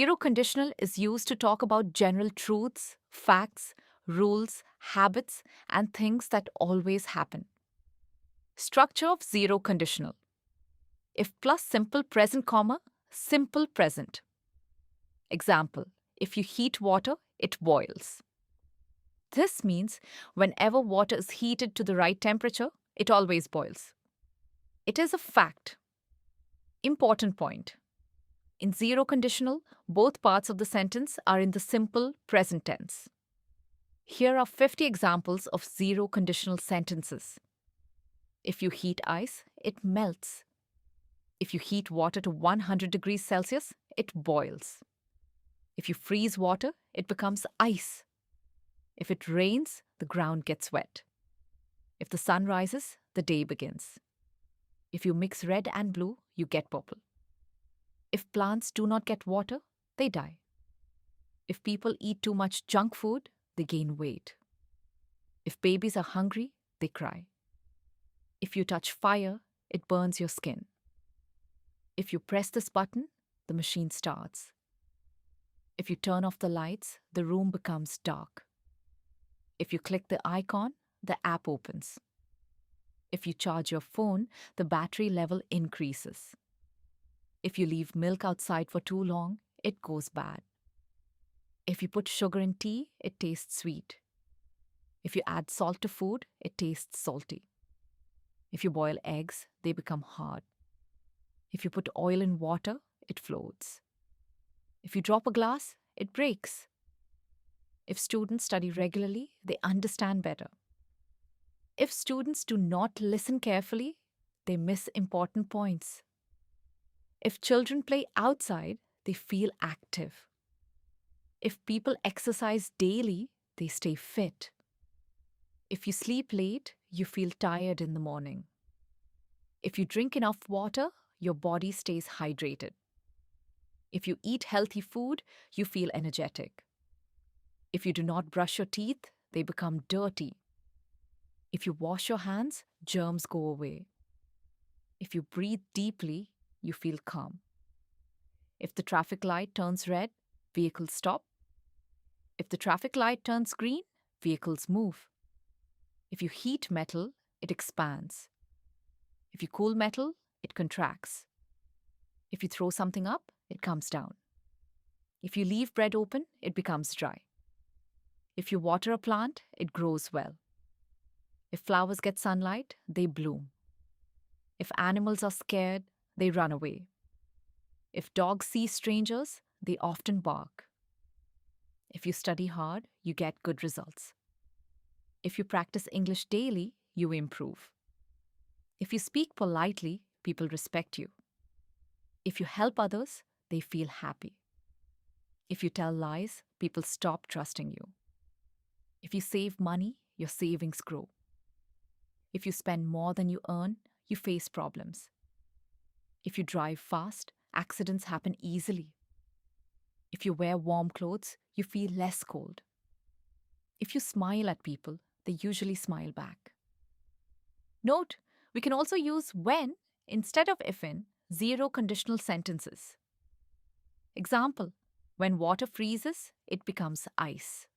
Zero conditional is used to talk about general truths, facts, rules, habits, and things that always happen. Structure of zero conditional. If plus simple present comma, simple present. Example, if you heat water, it boils. This means whenever water is heated to the right temperature, it always boils. It is a fact. Important point. In zero conditional, both parts of the sentence are in the simple present tense. Here are 50 examples of zero conditional sentences. If you heat ice, it melts. If you heat water to 100 degrees Celsius, it boils. If you freeze water, it becomes ice. If it rains, the ground gets wet. If the sun rises, the day begins. If you mix red and blue, you get purple. If plants do not get water, they die. If people eat too much junk food, they gain weight. If babies are hungry, they cry. If you touch fire, it burns your skin. If you press this button, the machine starts. If you turn off the lights, the room becomes dark. If you click the icon, the app opens. If you charge your phone, the battery level increases. If you leave milk outside for too long, it goes bad. If you put sugar in tea, it tastes sweet. If you add salt to food, it tastes salty. If you boil eggs, they become hard. If you put oil in water, it floats. If you drop a glass, it breaks. If students study regularly, they understand better. If students do not listen carefully, they miss important points. If children play outside, they feel active. If people exercise daily, they stay fit. If you sleep late, you feel tired in the morning. If you drink enough water, your body stays hydrated. If you eat healthy food, you feel energetic. If you do not brush your teeth, they become dirty. If you wash your hands, germs go away. If you breathe deeply, you feel calm. If the traffic light turns red, vehicles stop. If the traffic light turns green, vehicles move. If you heat metal, it expands. If you cool metal, it contracts. If you throw something up, it comes down. If you leave bread open, it becomes dry. If you water a plant, it grows well. If flowers get sunlight, they bloom. If animals are scared, they run away. If dogs see strangers, they often bark. If you study hard, you get good results. If you practice English daily, you improve. If you speak politely, people respect you. If you help others, they feel happy. If you tell lies, people stop trusting you. If you save money, your savings grow. If you spend more than you earn, you face problems. If you drive fast, accidents happen easily. If you wear warm clothes, you feel less cold. If you smile at people, they usually smile back. Note, we can also use when instead of if in zero conditional sentences. Example, when water freezes, it becomes ice.